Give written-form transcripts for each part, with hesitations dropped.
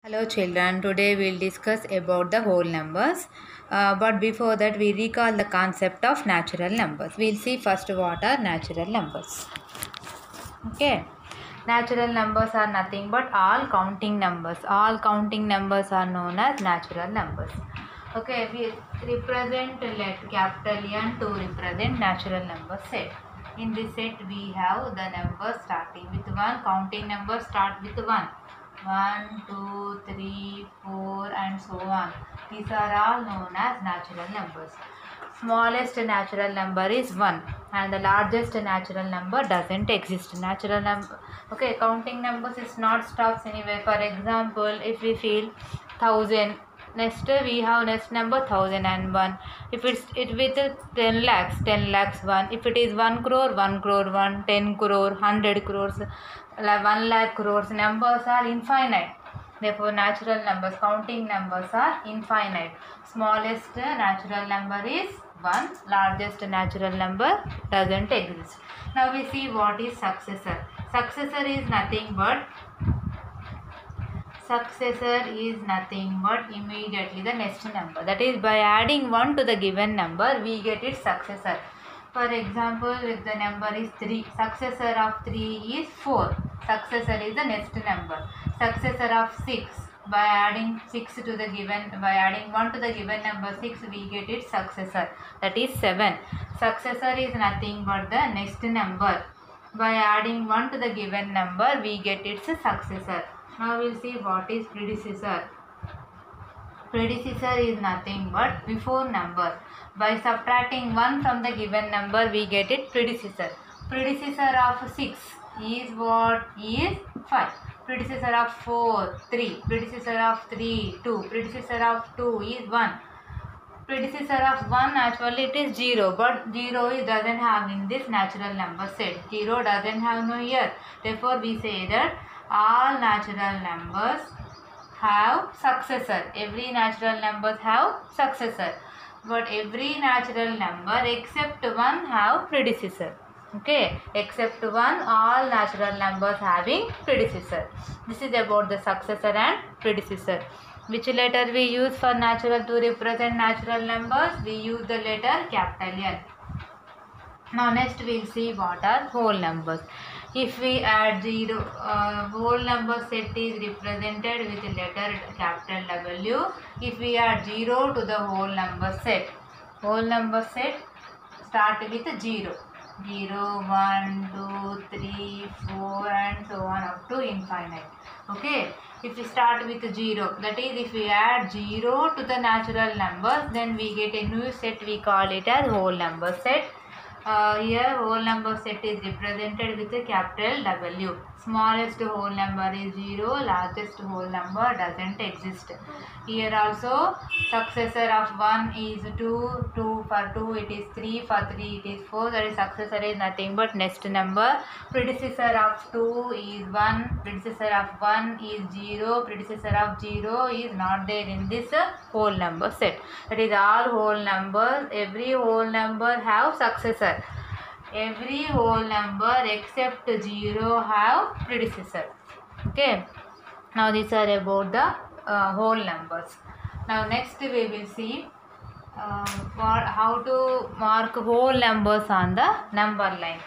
Hello children, today we'll discuss about the whole numbers. But before that we recall the concept of natural numbers. We'll see first what are natural numbers. Okay. Natural numbers are nothing but all counting numbers. All counting numbers are known as natural numbers. Okay, we represent let capital N to represent natural number set. In this set we have the numbers starting with 1. Counting numbers start with 1. 1, 2, 3, 4 and so on. These are all known as natural numbers. Smallest natural number is 1 and the largest natural number doesn't exist. Natural number, okay, counting numbers is not stops anywhere. For example, if we feel 1000, next we have next number 1001. If it's with 10 lakhs, 10 lakhs 1. If it is 1 crore, 1 crore 1, 10 crore, 100 crores, 1 lakh crores. Numbers are infinite. Therefore, natural numbers, counting numbers are infinite. Smallest natural number is 1. Largest natural number doesn't exist. Now we see what is successor. Successor is nothing but immediately the next number. That is, by adding 1 to the given number, we get its successor. For example, if the number is 3, successor of 3 is 4. Successor is the next number. Successor of 6, by adding 6 to the given, by adding 1 to the given number 6, we get its successor. That is 7. Successor is nothing but the next number. By adding 1 to the given number, we get its successor. Now we'll see what is predecessor. Predecessor is nothing but before number. By subtracting 1 from the given number, we get it predecessor. Predecessor of 6 is what? Is 5. Predecessor of 4, 3. Predecessor of 3, 2. Predecessor of 2 is 1. Predecessor of 1, actually it is 0, but 0 doesn't have in this natural number set. 0 doesn't have no here. Therefore, we say that all natural numbers have successor. Every natural numbers have successor, but every natural number except 1 have predecessor. Okay, except 1, all natural numbers having predecessor. This is about the successor and predecessor. Which letter we use for natural to represent natural numbers? We use the letter capital N. Now next we will see what are whole numbers. If we add 0, whole number set is represented with letter capital W. If we add 0 to the whole number set start with 0. 0, 1, 2, 3, 4 and so on up to infinite. Okay. If we start with 0, that is, if we add 0 to the natural numbers, then we get a new set. We call it as whole number set. Here whole number set is represented with a capital W. Smallest whole number is 0, largest whole number doesn't exist. Here also successor of 1 is 2, 2 for 2 it is 3, for 3 it is 4, that is successor is nothing but next number. Predecessor of 2 is 1, predecessor of 1 is 0, predecessor of 0 is not there in this whole number set. That is all whole numbers, every whole number have successor. Every whole number except 0 have predecessor. Okay. Now these are about the whole numbers. Now next we will see how to mark whole numbers on the number line.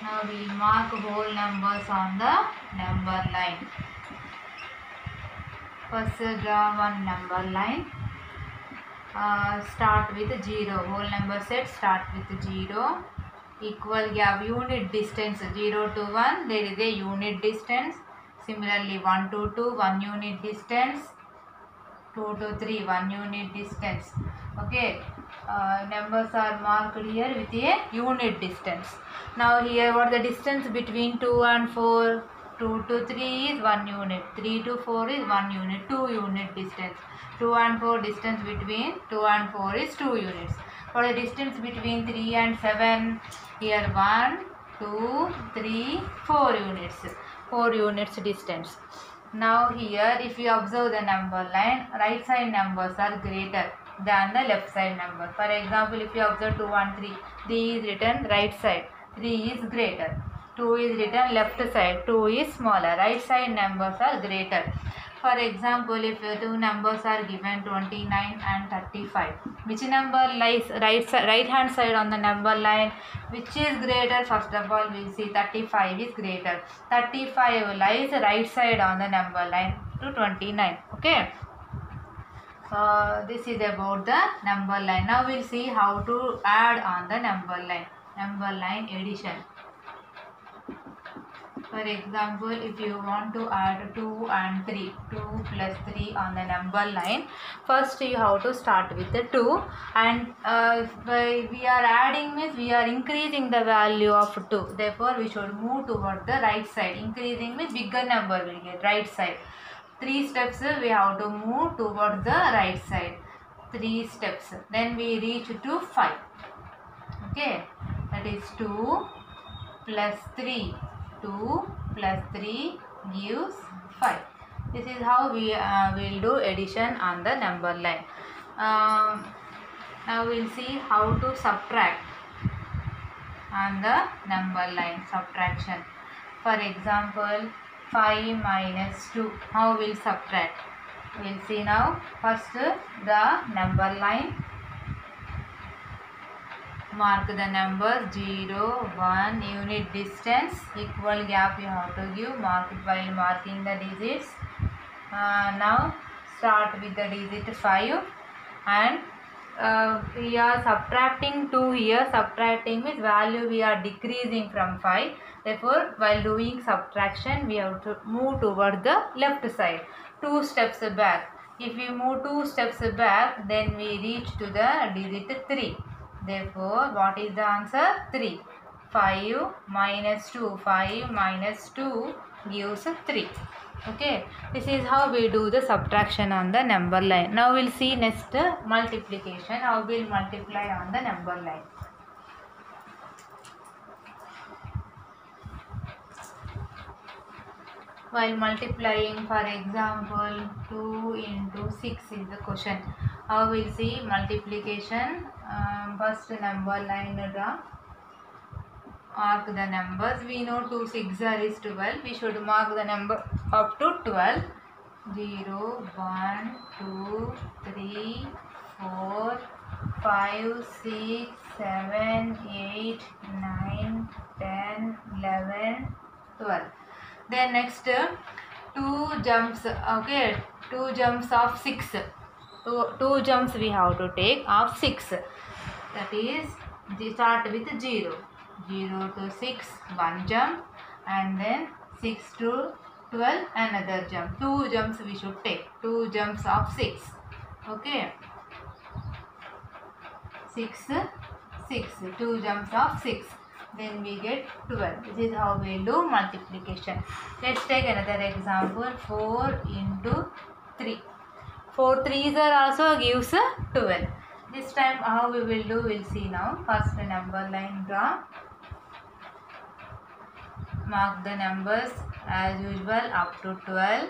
Now we will mark whole numbers on the number line. First draw one number line. Start with 0. Whole number set start with 0. Equal gap, unit distance 0 to 1, there is a unit distance. Similarly 1 to 2, 1 unit distance. 2 to 3, 1 unit distance. Okay, numbers are marked here with a unit distance. Now here what the distance between 2 and 4? 2 to 3 is 1 unit, 3 to 4 is 1 unit, 2 unit distance. 2 and 4 distance between 2 and 4 is 2 units. For the distance between 3 and 7, here 1, 2, 3, 4 units. 4 units distance. Now here if you observe the number line, right side numbers are greater than the left side number. For example, if you observe 2 and 3, 3 is written right side, 3 is greater. 2 is written left side, 2 is smaller. Right side numbers are greater. For example, if two numbers are given 29 and 35, which number lies right hand side on the number line? Which is greater? First of all, we will see 35 is greater. 35 lies right side on the number line to 29. Okay. This is about the number line. Now we will see how to add on the number line. Number line addition. For example, if you want to add 2 and 3, 2 plus 3 on the number line, first you have to start with the 2, and we are adding means we are increasing the value of 2. Therefore, we should move toward the right side. Increasing means bigger number will get right side. 3 steps we have to move towards the right side. 3 steps. Then we reach to 5. Okay, that is 2 plus 3. 2 plus 3 gives 5. This is how we will do addition on the number line. Now we will see how to subtract on the number line. Subtraction. For example, 5 minus 2. How we will subtract? We will see now. First the number line. Mark the numbers 0, 1, unit distance, equal gap you have to give, mark it while marking the digits. Now start with the digit 5, and we are subtracting 2 here. Subtracting means value we are decreasing from 5. Therefore, while doing subtraction, we have to move toward the left side. 2 steps back. If we move 2 steps back, then we reach to the digit 3. Therefore, what is the answer? 3. 5 minus 2. 5 minus 2 gives 3. Okay. This is how we do the subtraction on the number line. Now we will see next multiplication. How we will multiply on the number line. While multiplying, for example, 2 into 6 is the question. How we will see multiplication? First number line draw. Mark the numbers. We know 2 6 is 12. We should mark the number up to 12. 0, 1, 2, 3, 4, 5, 6, 7, 8, 9, 10, 11, 12. Then next 2 jumps. Okay, 2 jumps of 6. Two jumps we have to take of 6. That is, start with 0. 0 to 6, 1 jump, and then 6 to 12, another jump. 2 jumps we should take. 2 jumps of 6. Okay. 6, 6. 2 jumps of 6. Then we get 12. This is how we do multiplication. Let's take another example. 4 into 3. 4 3s are also gives 12. This time how we will do, we will see now. First number line draw. Mark the numbers as usual up to 12.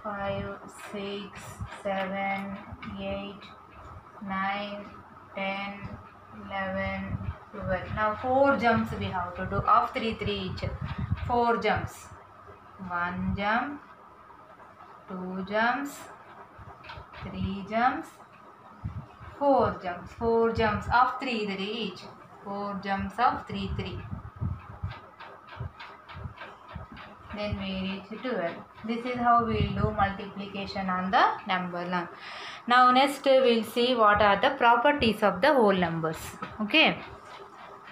5, 6, 7, 8, 9, 10, 11, 12. Now 4 jumps we have to do of 3 3 each. 4 jumps. 1 jump, 2 jumps, 3 jumps, 4 jumps. 4 jumps of 3 3 each. 4 jumps of 3 3. Then we reach 12. This is how we will do multiplication on the number line. Now next we will see what are the properties of the whole numbers. Okay.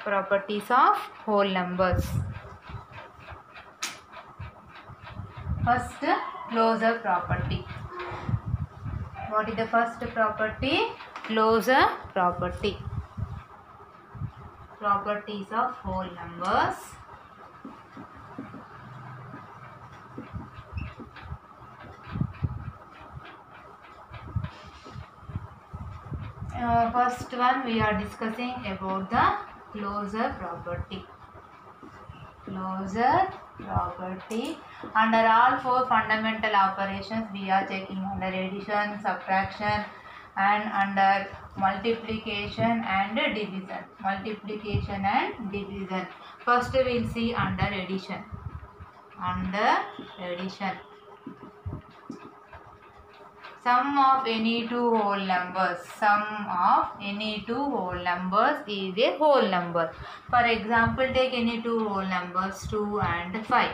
Properties of whole numbers. First, closure property. What is the first property? Closure property. Properties of whole numbers. First one we are discussing about the closure property. Closure property. Under all 4 fundamental operations we are checking under addition, subtraction, and under multiplication and division. Multiplication and division. First we will see under addition. under addition. Sum of any two whole numbers. Sum of any two whole numbers is a whole number. For example, take any two whole numbers 2 and 5.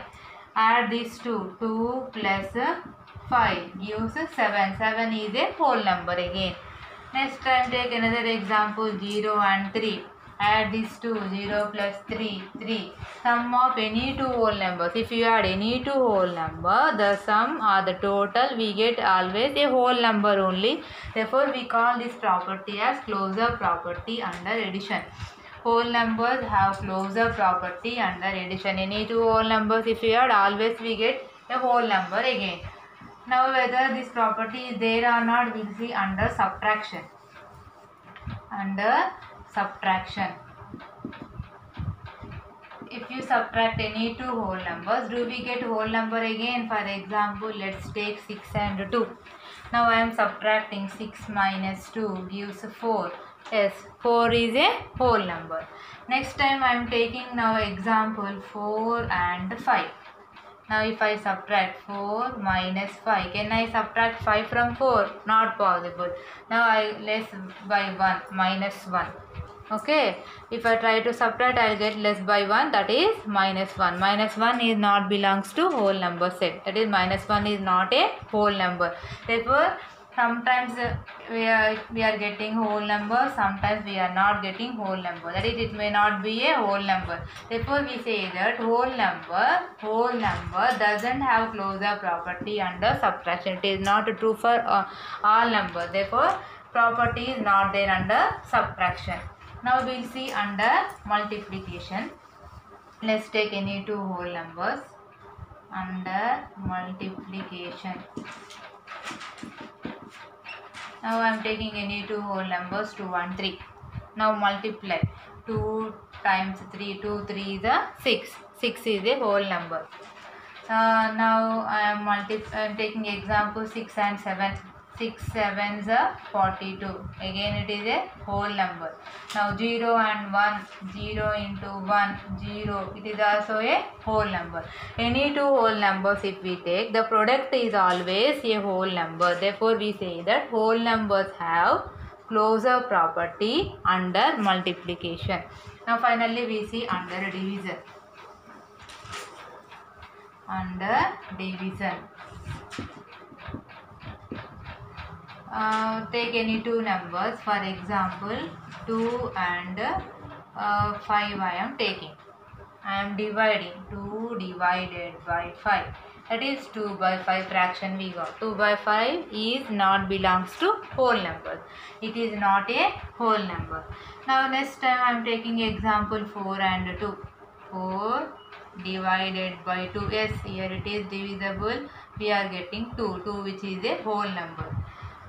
Add these two. 2 plus 5 gives 7. 7 is a whole number again. Next time take another example 0 and 3. Add these two. 0 plus 3. 3. Sum of any two whole numbers. If you add any two whole number, the sum or the total we get always a whole number only. Therefore, we call this property as closure property under addition. Whole numbers have closure property under addition. Any two whole numbers, if you add, always we get a whole number again. Now, whether this property is there or not, we'll see under subtraction. Under subtraction. If you subtract any two whole numbers, do we get whole number again? For example, let's take 6 and 2. Now I am subtracting 6 minus 2 gives 4. Yes, 4 is a whole number. Next time I am taking now example 4 and 5. Now if I subtract 4 minus 5, can I subtract 5 from 4? Not possible. Now I less by 1, minus 1. Okay, if I try to subtract, I will get less by 1, that is minus 1. Minus 1 is not belongs to whole number set. That is minus 1 is not a whole number. Therefore, sometimes we are getting whole number, sometimes we are not getting whole number. That is, it may not be a whole number. Therefore, we say that whole number doesn't have closure property under subtraction. It is not true for all numbers. Therefore, property is not there under subtraction. Now we will see under multiplication. Let's take any two whole numbers under multiplication. Now I am taking any two whole numbers 2 and 3. Now multiply 2 times 3, 2 3 is a 6. 6 is a whole number. Now I am taking example 6 and 7. 6 7s are 42. Again it is a whole number. Now 0 and 1, 0 into 1, 0. It is also a whole number. Any two whole numbers if we take, the product is always a whole number. Therefore we say that whole numbers have closure property under multiplication. Now finally we see under division. Under division. Take any two numbers, for example 2 and 5 I am taking. I am dividing 2 divided by 5. That is 2 by 5 fraction we got. 2 by 5 is not belongs to whole number. It is not a whole number. Now next time I am taking example 4 and 2. 4 divided by 2. Yes, here it is divisible. We are getting 2. 2 which is a whole number.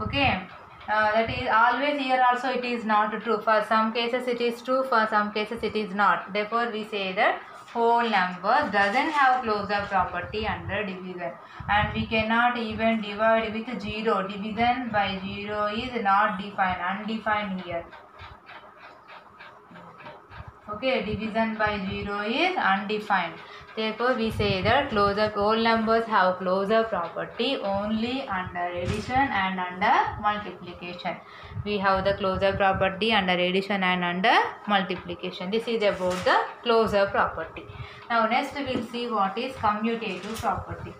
Okay, that is always here also it is not true. For some cases it is true, for some cases it is not. Therefore we say that whole number doesn't have closure property under division, and we cannot even divide with 0. Division by 0 is not defined, undefined here. Okay, division by 0 is undefined. Therefore, we say that whole numbers have closure property only under addition and under multiplication. We have the closure property under addition and under multiplication. This is about the closure property. Now, next we will see what is commutative property.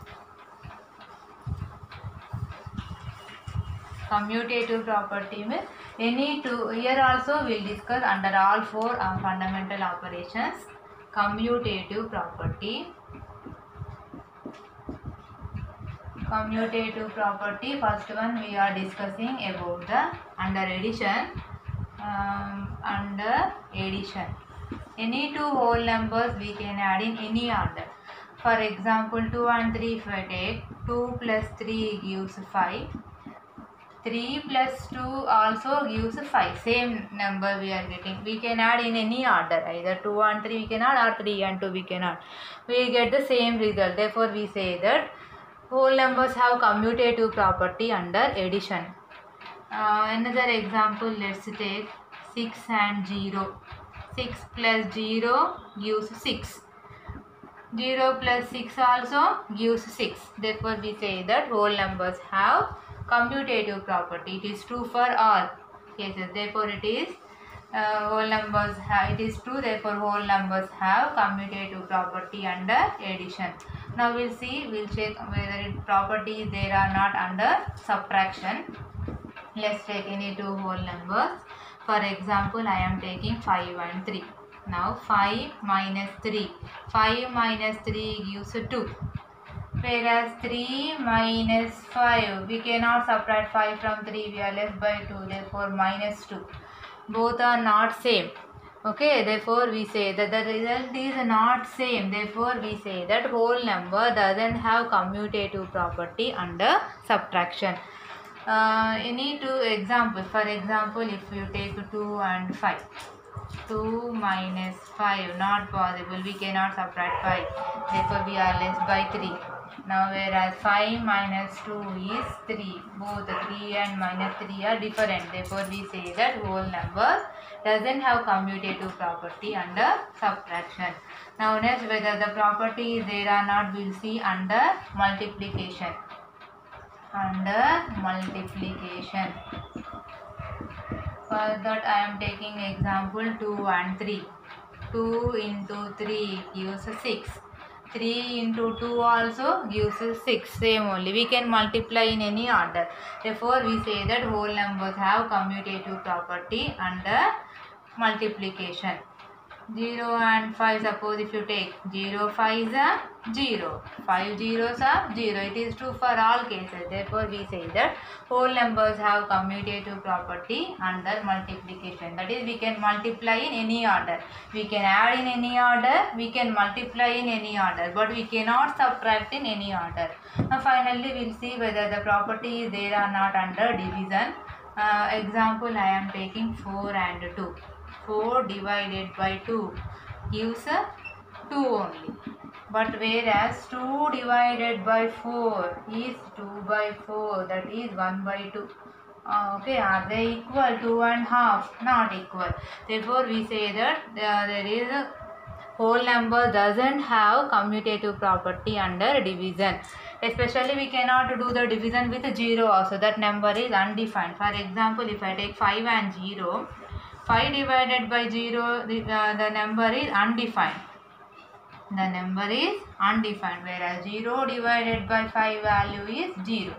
Commutative property means any two. Here also we will discuss under all four fundamental operations. Commutative property. Commutative property, first one we are discussing about the under addition. Under addition, any two whole numbers we can add in any order. For example 2 and 3, if I take 2 plus 3 gives 5. 3 plus 2 also gives 5. Same number we are getting. We can add in any order. Either 2 and 3 we can add, or 3 and 2 we can add. We get the same result. Therefore, we say that whole numbers have commutative property under addition. Another example, let's take 6 and 0. 6 plus 0 gives 6. 0 plus 6 also gives 6. Therefore, we say that whole numbers have commutative property. It is true for all cases. Therefore, it is whole numbers have, it is true. Therefore, whole numbers have commutative property under addition. Now we'll check whether property is there or not under subtraction. Let's take any two whole numbers. For example, I am taking 5 and 3. Now 5 minus 3. 5 minus 3 gives 2. Whereas 3 minus 5, we cannot subtract 5 from 3, we are left by 2, therefore minus 2. Both are not same. Okay, therefore we say that the result is not same. Therefore we say that whole number doesn't have commutative property under subtraction. Any two examples. For example, if you take 2 and 5. 2 minus 5, not possible. We cannot subtract 5. Therefore we are left by 3. Now whereas 5 minus 2 is 3. Both 3 and minus 3 are different. Therefore we say that whole number doesn't have commutative property under subtraction. Now next, whether the property is there or not, we'll see under multiplication. Under multiplication. For that I am taking example 2 and 3. 2 into 3 gives 6. 3 into 2 also gives 6. Same only. We can multiply in any order. Therefore, we say that whole numbers have commutative property under multiplication. 0 and 5, suppose if you take 0 5s are 0, 5 zeros are 0. It is true for all cases. Therefore, we say that whole numbers have commutative property under multiplication. That is, we can multiply in any order. We can add in any order. We can multiply in any order. But we cannot subtract in any order. Now, finally, we will see whether the property is there or not under division. Example, I am taking 4 and 2. 4 divided by 2 gives 2 only. But whereas 2 divided by 4 is 2 by 4, that is 1 by 2. Okay, are they equal? 2 and half? Not equal. Therefore, we say that there is a whole number doesn't have commutative property under division. Especially, we cannot do the division with 0 also. That number is undefined. For example, if I take 5 and 0, 5 divided by 0, the number is undefined. The number is undefined, whereas 0 divided by 5 value is 0.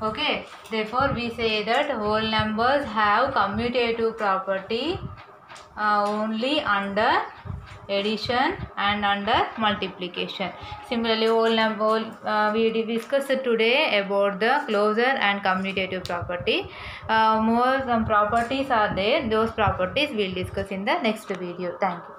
Okay, therefore we say that whole numbers have commutative property only under addition and under multiplication. Similarly, we discussed today about the closure and commutative property. More some properties are there. Those properties we'll discuss in the next video. Thank you.